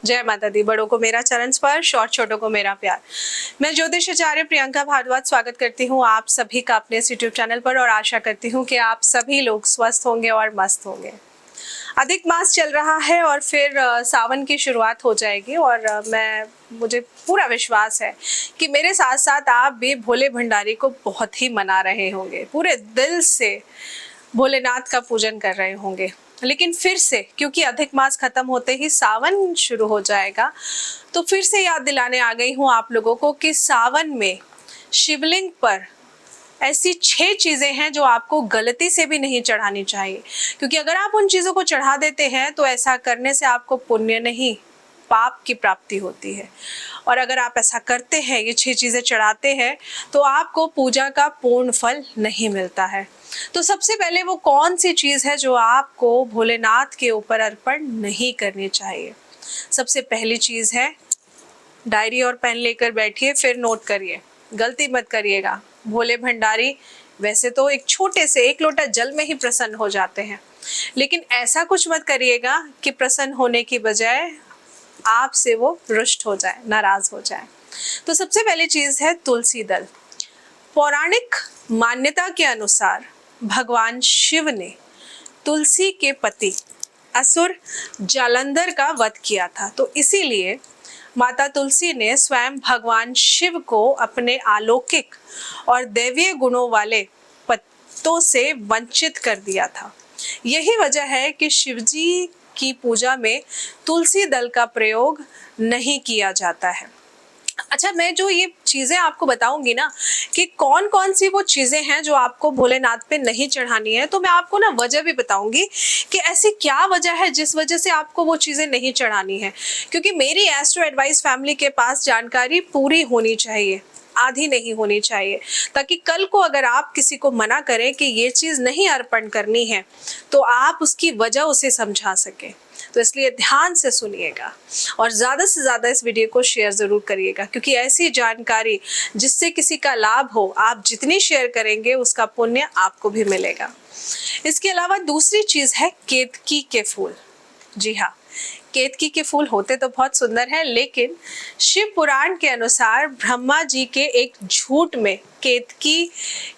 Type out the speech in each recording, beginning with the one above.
जय माता दी। बड़ों को मेरा चरण स्पर्श और छोटों को मेरा प्यार। मैं ज्योतिष आचार्य प्रियंका भारद्वाज स्वागत करती हूँ आप सभी का अपने इस यूट्यूब चैनल पर और आशा करती हूँ कि आप सभी लोग स्वस्थ होंगे और मस्त होंगे। अधिक मास चल रहा है और फिर सावन की शुरुआत हो जाएगी और मुझे पूरा विश्वास है कि मेरे साथ साथ आप भी भोले भंडारी को बहुत ही मना रहे होंगे, पूरे दिल से भोलेनाथ का पूजन कर रहे होंगे। लेकिन फिर से क्योंकि अधिक मास खत्म होते ही सावन शुरू हो जाएगा, तो फिर से याद दिलाने आ गई हूँ आप लोगों को कि सावन में शिवलिंग पर ऐसी 6 चीजें हैं जो आपको गलती से भी नहीं चढ़ानी चाहिए, क्योंकि अगर आप उन चीजों को चढ़ा देते हैं तो ऐसा करने से आपको पुण्य नहीं पाप की प्राप्ति होती है। और अगर आप ऐसा करते हैं, ये 6 चीजें चढ़ाते हैं, तो आपको पूजा का पूर्ण फल नहीं मिलता है। तो सबसे पहले वो कौन सी चीज है जो आपको भोलेनाथ के ऊपर अर्पण नहीं करनी चाहिए? सबसे पहली चीज है, डायरी और पेन लेकर बैठिए, फिर नोट करिए, गलती मत करिएगा। भोले भंडारी वैसे तो एक छोटे से 1 लोटा जल में ही प्रसन्न हो जाते हैं, लेकिन ऐसा कुछ मत करिएगा कि प्रसन्न होने की बजाय आपसे वो रुष्ट हो जाए, नाराज हो जाए। तो सबसे पहली चीज है तुलसी दल। पौराणिक मान्यता के अनुसार भगवान शिव ने तुलसी के पति असुर जालंधर का वध किया था, तो इसीलिए माता तुलसी ने स्वयं भगवान शिव को अपने अलौकिक और दैवीय गुणों वाले पत्तों से वंचित कर दिया था। यही वजह है कि शिवजी की पूजा में तुलसी दल का प्रयोग नहीं किया जाता है। अच्छा, मैं जो ये चीजें आपको बताऊंगी ना कि कौन कौन सी वो चीजें हैं जो आपको भोलेनाथ पे नहीं चढ़ानी है, तो मैं आपको ना वजह भी बताऊंगी कि ऐसी क्या वजह है जिस वजह से आपको वो चीजें नहीं चढ़ानी है। क्योंकि मेरी एस्ट्रो एडवाइस फैमिली के पास जानकारी पूरी होनी चाहिए, आधी नहीं होनी चाहिए, ताकि कल को अगर आप किसी को मना करें कि ये चीज नहीं अर्पण करनी है, तो आप उसकी वजह उसे समझा सके। तो इसलिए ध्यान से सुनिएगा और ज्यादा से ज्यादा इस वीडियो को शेयर जरूर करिएगा, क्योंकि ऐसी जानकारी जिससे किसी का लाभ हो, आप जितनी शेयर करेंगे उसका पुण्य आपको भी मिलेगा। इसके अलावा दूसरी चीज है केतकी के फूल। जी हाँ, केतकी के फूल होते तो बहुत सुंदर है, लेकिन शिव पुराण के अनुसार ब्रह्मा जी के एक झूठ में केतकी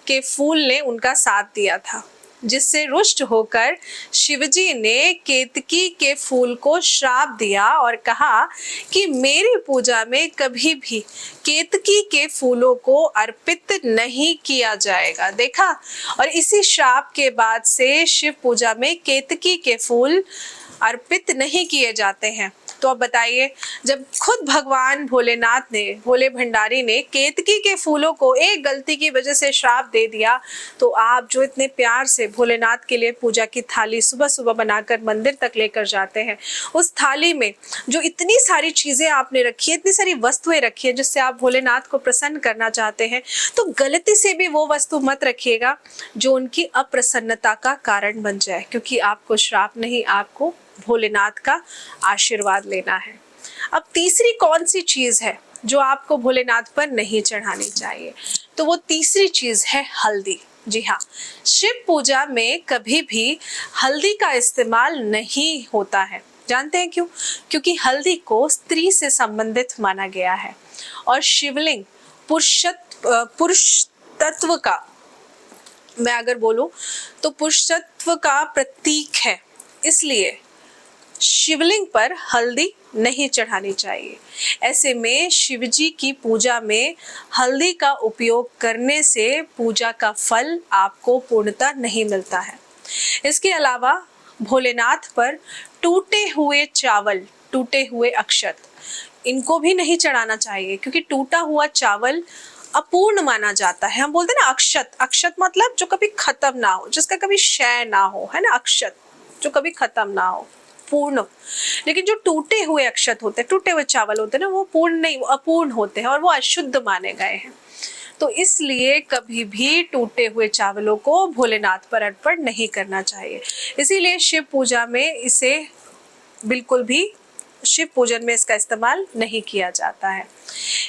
के फूल ने उनका साथ दिया था, जिससे रुष्ट होकर शिवजी ने केतकी के फूल को श्राप दिया और कहा कि मेरी पूजा में कभी भी केतकी के फूलों को अर्पित नहीं किया जाएगा। देखा, और इसी श्राप के बाद से शिव पूजा में केतकी के फूल अर्पित नहीं किए जाते हैं। तो अब बताइए, जब खुद भगवान भोलेनाथ ने, भोले भंडारी ने केतकी के फूलों को एक गलती की वजह से श्राप दे दिया, तो आप जो इतने प्यार से भोलेनाथ के लिए पूजा की थाली सुबह सुबह बनाकर मंदिर तक लेकर जाते हैं, उस थाली में जो इतनी सारी चीजें आपने रखी है, इतनी सारी वस्तुएं रखी है जिससे आप भोलेनाथ को प्रसन्न करना चाहते हैं, तो गलती से भी वो वस्तु मत रखिएगा जो उनकी अप्रसन्नता का कारण बन जाए, क्योंकि आपको श्राप नहीं, आपको भोलेनाथ का आशीर्वाद लेना है। अब तीसरी कौन सी चीज है जो आपको भोलेनाथ पर नहीं चढ़ानी चाहिए? तो वो तीसरी चीज है हल्दी। जी हाँ, शिव पूजा में कभी भी हल्दी का इस्तेमाल नहीं होता है। जानते हैं क्यों? क्योंकि हल्दी को स्त्री से संबंधित माना गया है और शिवलिंग पुरुष तत्व का, मैं अगर बोलूं तो पुरुष तत्व का प्रतीक है, इसलिए शिवलिंग पर हल्दी नहीं चढ़ानी चाहिए। ऐसे में शिवजी की पूजा में हल्दी का उपयोग करने से पूजा का फल आपको पूर्णतः नहीं मिलता है। इसके अलावा भोलेनाथ पर टूटे हुए चावल, टूटे हुए अक्षत, इनको भी नहीं चढ़ाना चाहिए, क्योंकि टूटा हुआ चावल अपूर्ण माना जाता है। हम बोलते हैं ना अक्षत, अक्षत मतलब जो कभी खत्म ना हो, जिसका कभी क्षय ना हो, है ना, अक्षत जो कभी खत्म ना हो, पूर्ण। लेकिन जो टूटे हुए अक्षत होते हैं, टूटे हुए चावल होते हैं ना, वो पूर्ण नहीं, वो अपूर्ण होते हैं और वो अशुद्ध माने गए हैं। तो इसलिए कभी भी टूटे हुए चावलों को भोलेनाथ पर अर्पण नहीं करना चाहिए। इसीलिए शिव पूजा में इसे बिल्कुल भी, शिव पूजन में इसका इस्तेमाल नहीं किया जाता है।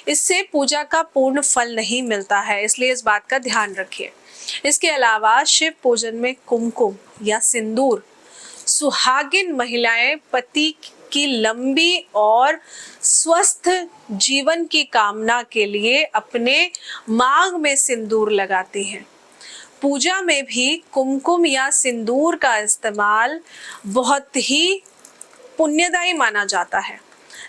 इससे पूजा का पूर्ण फल नहीं मिलता है, इसलिए इस बात का ध्यान रखिए। इसके अलावा शिव पूजन में कुमकुम या सिंदूर सुहागिन महिलाएं पति की लंबी और स्वस्थ जीवन की कामना के लिए अपने मांग में सिंदूर लगाती हैं। पूजा में भी कुमकुम या सिंदूर का इस्तेमाल बहुत ही पुण्यदायी माना जाता है,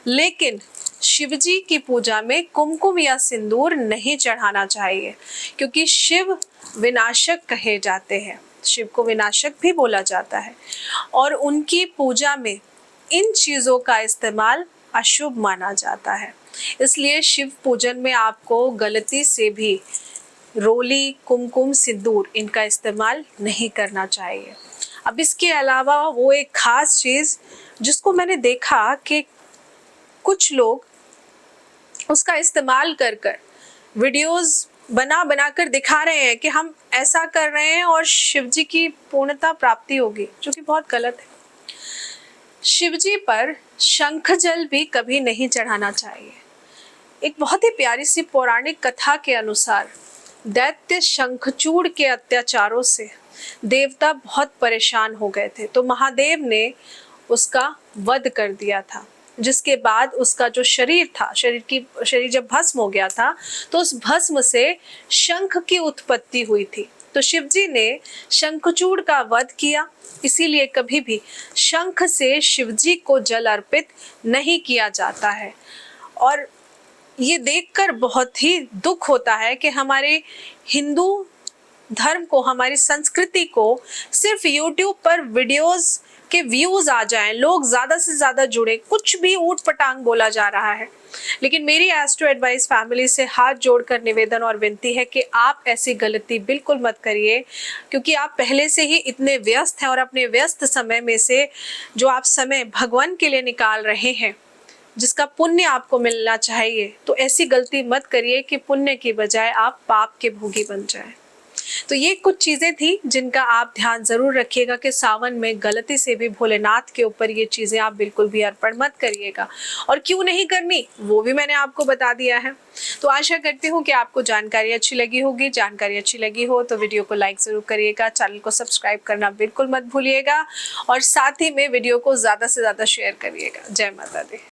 लेकिन शिवजी की पूजा में कुमकुम या सिंदूर नहीं चढ़ाना चाहिए, क्योंकि शिव विनाशक कहे जाते हैं। शिव को विनाशक भी बोला जाता है और उनकी पूजा में इन चीज़ों का इस्तेमाल अशुभ माना जाता है। इसलिए शिव पूजन में आपको गलती से भी रोली, कुमकुम, सिंदूर इनका इस्तेमाल नहीं करना चाहिए। अब इसके अलावा वो एक खास चीज़ जिसको मैंने देखा कि कुछ लोग उसका इस्तेमाल कर कर वीडियोस बना कर दिखा रहे हैं कि हम ऐसा कर रहे हैं और शिवजी की पूर्णता प्राप्ति होगी, जो कि बहुत गलत है। शिवजी पर शंख जल भी कभी नहीं चढ़ाना चाहिए। एक बहुत ही प्यारी सी पौराणिक कथा के अनुसार दैत्य शंखचूड़ के अत्याचारों से देवता बहुत परेशान हो गए थे, तो महादेव ने उसका वध कर दिया था, जिसके बाद उसका जो शरीर था, शरीर जब भस्म हो गया था, तो उस भस्म से शंख की उत्पत्ति हुई थी। तो शिवजी ने शंखचूड़ का वध किया, इसीलिए कभी भी शंख से शिवजी को जल अर्पित नहीं किया जाता है। और ये देखकर बहुत ही दुख होता है कि हमारे हिंदू धर्म को, हमारी संस्कृति को सिर्फ YouTube पर वीडियोस के व्यूज आ जाएं, लोग ज्यादा से ज्यादा जुड़े, कुछ भी ऊट पटांग बोला जा रहा है। लेकिन मेरी एस्ट्रो एडवाइस फैमिली से हाथ जोड़कर निवेदन और विनती है कि आप ऐसी गलती बिल्कुल मत करिए, क्योंकि आप पहले से ही इतने व्यस्त हैं और अपने व्यस्त समय में से जो आप समय भगवान के लिए निकाल रहे हैं, जिसका पुण्य आपको मिलना चाहिए, तो ऐसी गलती मत करिए कि पुण्य की बजाय आप पाप के भोगी बन जाएं। तो ये कुछ चीज़ें थी जिनका आप ध्यान ज़रूर रखिएगा कि सावन में गलती से भी भोलेनाथ के ऊपर ये चीज़ें आप बिल्कुल भी अर्पण मत करिएगा। और क्यों नहीं करनी वो भी मैंने आपको बता दिया है। तो आशा करती हूँ कि आपको जानकारी अच्छी लगी होगी। जानकारी अच्छी लगी हो तो वीडियो को लाइक ज़रूर करिएगा, चैनल को सब्सक्राइब करना बिल्कुल मत भूलिएगा और साथ ही में वीडियो को ज़्यादा से ज़्यादा शेयर करिएगा। जय माता दी।